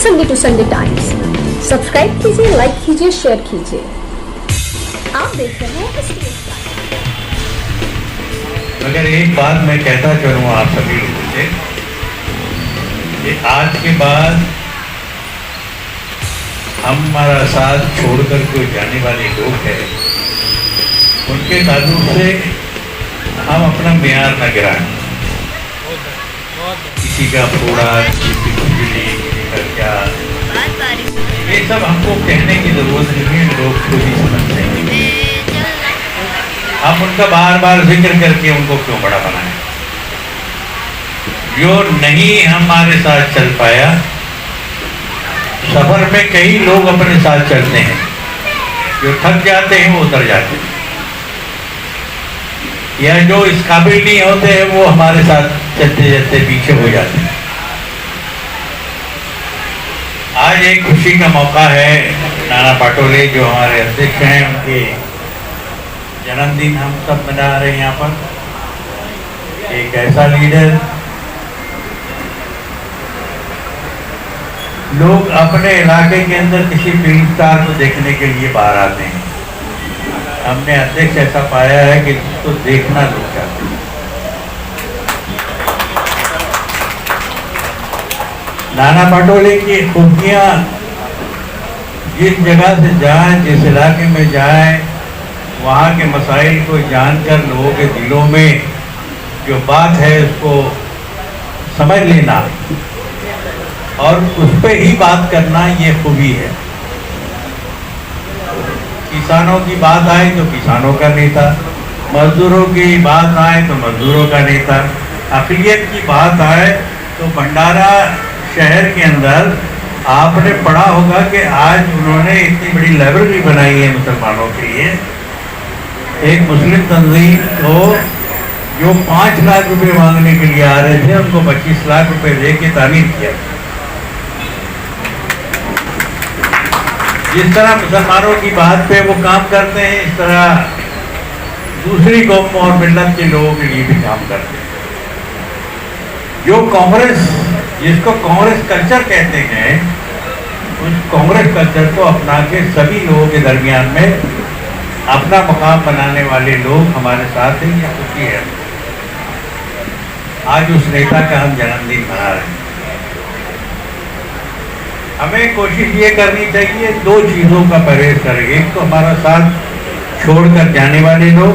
Sunday to Sunday times. Subscribe कीजिए, like कीजिए, share कीजिए। आप देख रहे हैं STS टाइम्स। मगर एक बात मैं कहता चलूँ आप सभी लोगों से कि आज के बाद हमारा साथ छोड़कर कोई जाने वाले लोग हैं, उनके ताल्लुक से हम अपना मेयार न गिराएं। किसी का फोड़ा, किसी की खुजली, किसी का क्या, ये सब हमको कहने की जरूरत नहीं है, लोग खुद ही समझते हैं। हम उनका बार बार जिक्र करके उनको क्यों बड़ा बनाएं। जो नहीं हमारे साथ चल पाया, सफर में कई लोग अपने साथ चलते हैं, जो थक जाते हैं वो उतर जाते हैं, या जो इस काबिल नहीं होते हैं वो हमारे साथ चलते चलते पीछे हो जाते हैं। आज एक खुशी का मौका है, नाना पाटोले जो हमारे अध्यक्ष हैं, उनके जन्मदिन हम सब मना रहे हैं यहाँ पर। एक ऐसा लीडर, लोग अपने इलाके के अंदर किसी फिल्म स्टार को देखने के लिए बाहर आते हैं। हमने अध्यक्ष ऐसा पाया है कि उसको देखना लोग चाहते हैं। नाना पाटोले की खूबियाँ जिस जगह से जाएं, जिस इलाके में जाएं, वहाँ के मसाइल को जानकर लोगों के दिलों में जो बात है उसको समझ लेना और उस पर ही बात करना, ये खूबी है। किसानों की बात आए तो किसानों का नेता, मजदूरों की बात आए तो मजदूरों का नेता, अक़लियत की बात आए तो भंडारा शहर के अंदर आपने पढ़ा होगा कि आज उन्होंने इतनी बड़ी लाइब्रेरी बनाई है मुसलमानों के लिए। एक मुस्लिम तंजीम को जो 5 लाख रुपए मांगने के लिए आ रहे थे, उनको 25 लाख रुपए दे के तामीर किया। जिस तरह मुसलमानों की बात पे वो काम करते हैं, इस तरह दूसरी कौम और मिल्लत के लोगों के लिए भी काम करते हैं। जो कांग्रेस, जिसको कांग्रेस कल्चर कहते हैं, उस कांग्रेस कल्चर को अपना के सभी लोगों के दरमियान में अपना मकाम बनाने वाले लोग हमारे साथ हैं। यह खुशी है। आज उस नेता का हम जन्मदिन मना रहे हैं। हमें कोशिश ये करनी चाहिए, 2 चीज़ों का परहेज करें। एक तो हमारा साथ छोड़कर जाने वाले लोग,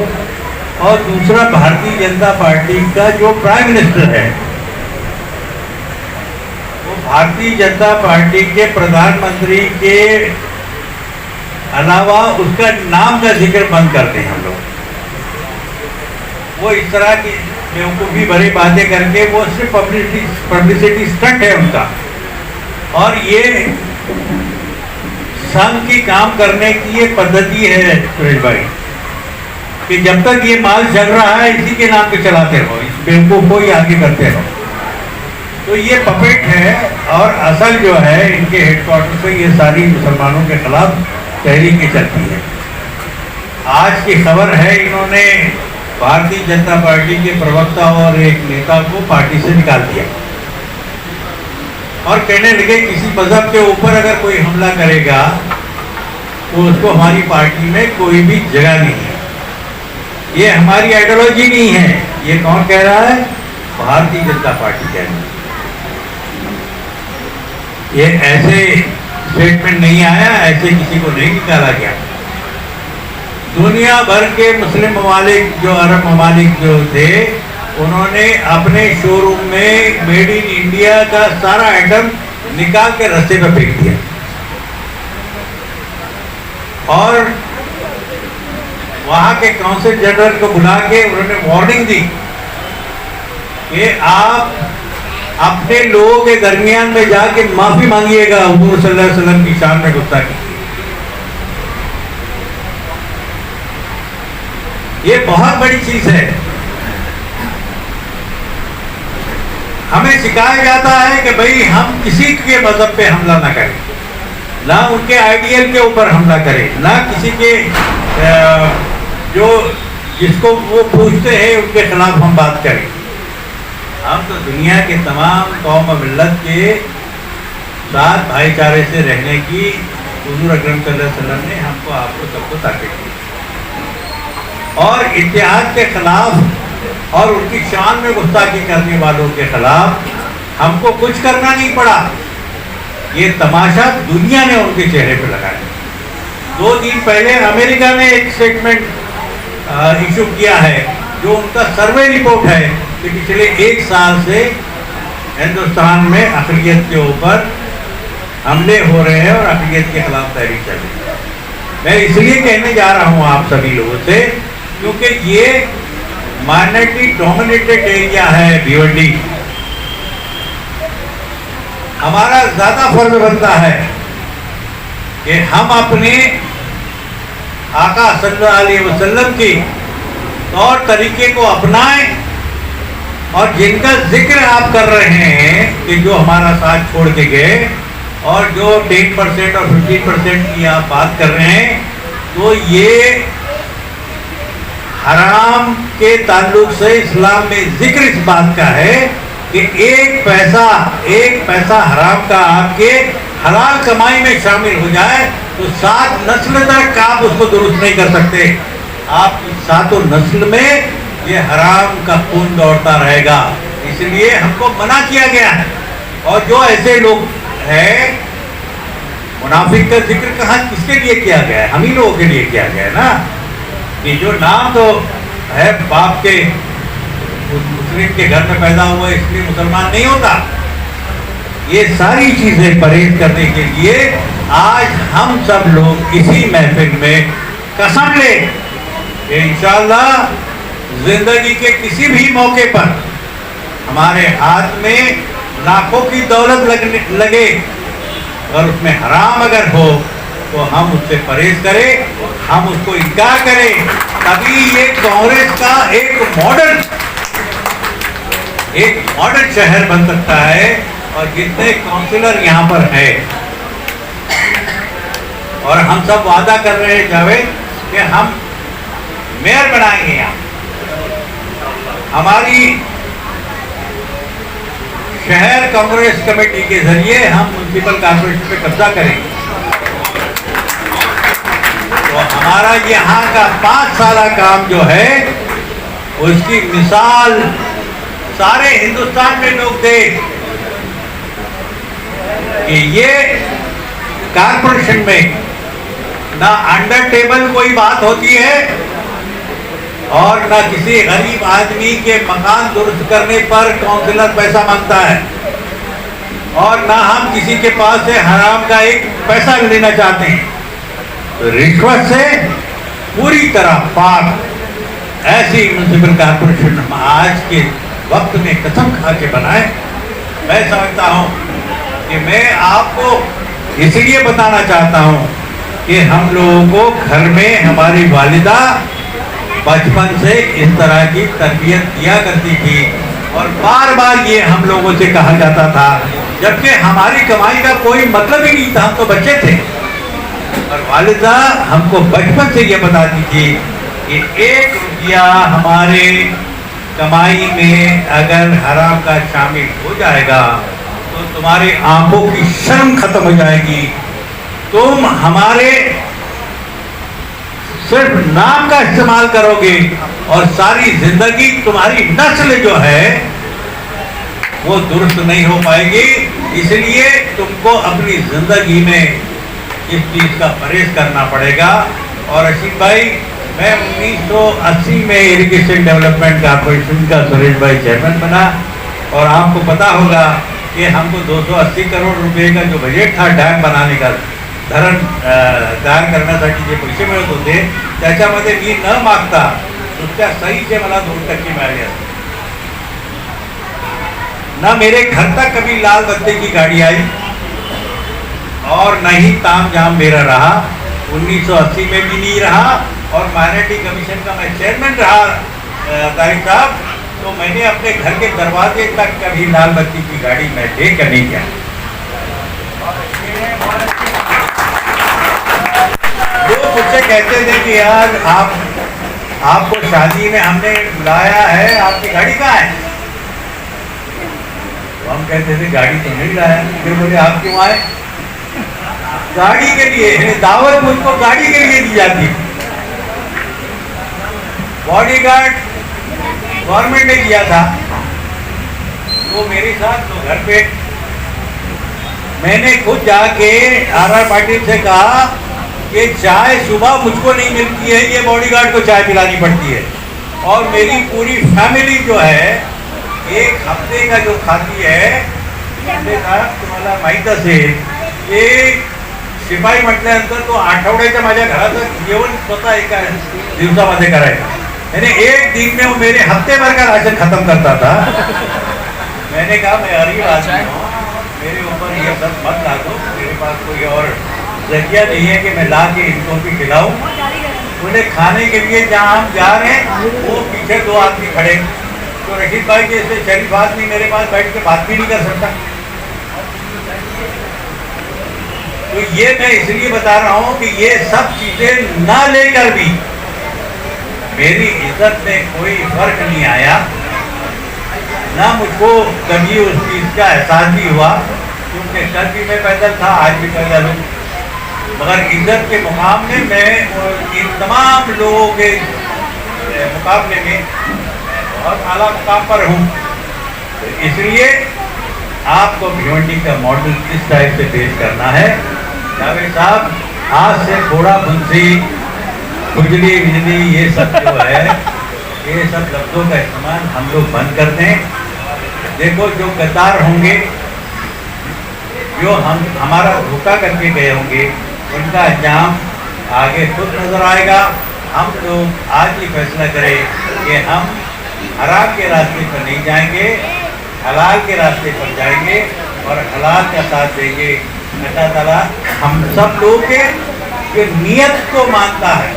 और दूसरा भारतीय जनता पार्टी का जो प्राइम मिनिस्टर है, वो भारतीय जनता पार्टी के प्रधानमंत्री के अलावा उसका नाम का जिक्र बंद करते हैं हम लोग। वो इस तरह की बेवकूफ़ी भरी बातें करके, वो सिर्फ पब्लिसिटी स्टंट है उनका। और ये संघ की काम करने की ये पद्धति है सुरेश भाई, कि जब तक ये माल चल रहा है इसी के नाम पे चलाते रहो, इस बेवकूफ़ को ही आगे करते रहो। तो ये पपेट है, और असल जो है इनके हेडक्वार्टर से ये सारी मुसलमानों के खिलाफ तहरीकें चलती है। आज की खबर है, इन्होंने भारतीय जनता पार्टी के प्रवक्ता और एक नेता को पार्टी से निकाल दिया और कहने लगे किसी मजहब के ऊपर अगर कोई हमला करेगा तो उसको हमारी पार्टी में कोई भी जगह नहीं है। ये हमारी आइडियोलॉजी नहीं है। ये कौन कह रहा है? भारतीय जनता पार्टी कह रही है। ये ऐसे स्टेटमेंट नहीं आया, ऐसे किसी को नहीं निकाला गया। दुनिया भर के मुस्लिम ममालिक, जो अरब ममालिक जो थे, उन्होंने अपने शोरूम में मेड इन इंडिया का सारा आइटम निकाल के रास्ते पर फेंक दिया और वहां के काउंसिल जनरल को बुला के उन्होंने वार्निंग दी कि आप अपने लोगों के दरमियान में जाके माफी मांगिएगा हुजूर सल्लल्लाहु अलैहि वसल्लम की शान में गुस्ताखी। ये बहुत बड़ी चीज है। हमें सिखाया जाता है कि भाई हम किसी के मजहब पे हमला ना करें, ना उनके आइडियल के ऊपर हमला करें, ना किसी के जो जिसको वो पूछते हैं उनके खिलाफ हम बात करें। हम तो दुनिया के तमाम कौम और मिल्लत के साथ भाईचारे से रहने की हुजूर अकरम सल्लल्लाहु अलैहि वसल्लम ने हमको आपको सबको ताकीद की। और इत्तेहाद के खिलाफ और उनकी शान में गुस्ताखी करने वालों के खिलाफ हमको कुछ करना नहीं पड़ा। ये तमाशा दुनिया ने उनके चेहरे पर लगाया। 2 दिन पहले अमेरिका ने एक स्टेटमेंट इशू किया है, जो उनका सर्वे रिपोर्ट है कि पिछले 1 साल से हिंदुस्तान में अक़लियत के ऊपर हमले हो रहे हैं और अक़लियत के खिलाफ तहरीक चल रही है। मैं इसलिए कहने जा रहा हूँ आप सभी लोगों से, क्योंकि ये माइनॉरिटी डोमिनेटेड एरिया है भिवंडी। हमारा ज़्यादा फर्ज बनता है कि हम अपने आका सल्लल्लाहु अलैहि वसल्लम की तौर तरीके को अपनाएं, और जिनका जिक्र आप कर रहे हैं कि जो हमारा साथ छोड़ के गए और जो 10% और 15% की आप बात कर रहे हैं, तो ये हराम के ताल्लुक से इस्लाम में जिक्र इस बात का है कि एक पैसा हराम का आपके हलाल कमाई में शामिल हो जाए तो 7 नस्ल तक आप उसको दुरुस्त नहीं कर सकते। आप 7 नस्ल में ये हराम का खून दौड़ता रहेगा, इसलिए हमको मना किया गया है। और जो ऐसे लोग हैं, मुनाफिक का जिक्र कहाँ किसके लिए किया गया है? हम ही लोगों के लिए किया गया है ना। कि जो नाम तो है बाप के, मुस्लिम के घर में पैदा हुआ इसलिए मुसलमान नहीं होता। ये सारी चीजें परहेज करने के लिए आज हम सब लोग इसी महफिल में कसम ले कि इंशाअल्लाह जिंदगी के किसी भी मौके पर हमारे हाथ में लाखों की दौलत लगे और उसमें हराम अगर हो तो हम उससे परहेज करें, हम उसको इनकार करें, तभी ये कांग्रेस का एक मॉडल शहर बन सकता है। और जितने काउंसिलर यहाँ पर है, और हम सब वादा कर रहे हैं जावेद कि हम मेयर बनाएंगे यहाँ। हमारी शहर कांग्रेस कमेटी के जरिए हम म्युनिसिपल कॉर्पोरेशन पे कब्जा करेंगे। तो हमारा यहाँ का 5 साला काम जो है उसकी मिसाल सारे हिंदुस्तान में लोग देख कि ये कॉर्पोरेशन में ना अंडर टेबल कोई बात होती है और ना किसी गरीब आदमी के मकान दुरुस्त करने पर काउंसिलर पैसा मांगता है, और ना हम किसी के पास से हराम का एक पैसा लेना चाहते हैं। तो रिश्वत से पूरी तरह पाक ऐसी म्युनिसिपल कॉर्पोरेशन हम आज के वक्त में कसम खा के बनाए। मैं समझता हूँ कि मैं आपको इसलिए बताना चाहता हूँ कि हम लोगों को घर में हमारी वालिदा बचपन से इस तरह की तरबियत दिया करती थी, और बार बार ये हम लोगों से कहा जाता था, जबकि हमारी कमाई का कोई मतलब ही नहीं था, हम तो बच्चे थे। और वालिदा हमको बचपन से ये बताती थी कि 1 रुपया हमारे कमाई में अगर हराम का शामिल हो जाएगा तो तुम्हारी आंखों की शर्म खत्म हो जाएगी। तुम हमारे सिर्फ नाम का इस्तेमाल करोगे और सारी जिंदगी तुम्हारी नस्ल जो है वो दुरुस्त नहीं हो पाएगी। इसलिए तुमको अपनी जिंदगी में इस चीज का परहेज करना पड़ेगा। और अशीफ भाई, मैं 1980 में इरिगेशन डेवलपमेंट कॉर्पोरेशन का सुरेश भाई चेयरमैन बना, और आपको पता होगा कि हमको 280 करोड़ रुपए का जो बजट था डैम बनाने का, धरण तयार करण्यासाठी जे पैसे मिळत होते त्याच्यामध्ये मी न मागता नुसत्या सहीचे मला 2% मिळाले असते। न मेरे घर तक कभी लाल बत्ती की गाड़ी आई और न ही ताम झाम मेरा रहा। 1980 में भी नहीं रहा, और माइनॉरिटी कमीशन का मैं चेयरमैन रहा तारिक साहब, तो मैंने अपने घर के दरवाजे तक कभी लाल बत्ती की गाड़ी मैं लेकर नहीं गया। लोग मुझसे कहते थे कि यार आपको शादी में हमने बुलाया है, आपकी गाड़ी कहाँ है? तो हम कहते थे गाड़ी तो नहीं लाया, फिर बोले आप क्यों आए? गाड़ी के लिए, यानी दावत मुझको गाड़ी के लिए दी जाती। बॉडीगार्ड गवर्नमेंट ने दिया था, तो मेरे साथ तो घर पे मैंने खुद जाके आर पाटिल से कहा कि चाय सुबह मुझको नहीं मिलती है, ये बॉडीगार्ड को चाय पिलानी पड़ती है। और मेरी पूरी फैमिली जो है एक हफ्ते का जो खाती है, तुम्हाला माहीत असेल की शिपाई म्हटल्यानंतर तो आठवड्याच्या माझ्या घराचं जेवण स्वतः एका दिवसामध्ये करायचा, यानी एक दिन में वो मेरे हफ्ते भर का राशन खत्म करता था। मैंने कहा मैं गरीब आदमी हूँ, मेरे ऊपर ये सब मत ला दो, मेरे पास कोई और जरिया नहीं है कि मैं ला के इनको भी खिलाऊं। बोले खाने के लिए जहाँ हम जा रहे हैं वो पीछे दो आदमी खड़े, तो रशीद भाई जैसे शरीफ आदमी मेरे पास बैठ के बात भी नहीं कर सकता। तो ये मैं इसलिए बता रहा हूँ कि ये सब चीजें ना लेकर भी मेरी इज्जत में कोई फर्क नहीं आया, ना मुझको कभी उस चीज का एहसास भी हुआ, क्योंकि कल भी मैं पैदल था, आज भी पैदल हूँ। मगर इज्जत के मुकाम में मैं इन तमाम लोगों के मुकाबले में बहुत आला मुकाम पर हूँ। तो इसलिए आपको भिवंडी का मॉडल किस टाइप से पेश करना है। जावेद साहब, आज से थोड़ा फुंसी, खुजली, बिजली, ये सब जो है, ये सब लफ्ज़ों का इस्तेमाल हम लोग बंद कर दें। देखो जो गद्दार होंगे, जो हमारा धोखा करके गए होंगे, उनका अंजाम आगे खुद नजर आएगा। हम लोग आज ही फैसला करें कि हम हराम के रास्ते पर नहीं जाएंगे, हलाल के रास्ते पर जाएंगे और हलाल का साथ देंगे। अल्लाह ताला हम सब लोगों के जो नियत को मानता है,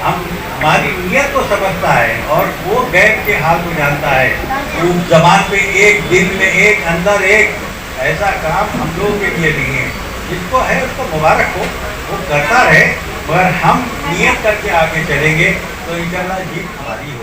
हमारी नियत को समझता है और वो गैब के हाल को जानता है। वो जबान पे एक दिन में एक अंदर एक ऐसा काम हम लोगों के लिए नहीं है। जिसको है उसको मुबारक हो, वो करता रहे, मगर हम नियत करके आगे चलेंगे तो इंशाल्लाह जीत हमारी हो।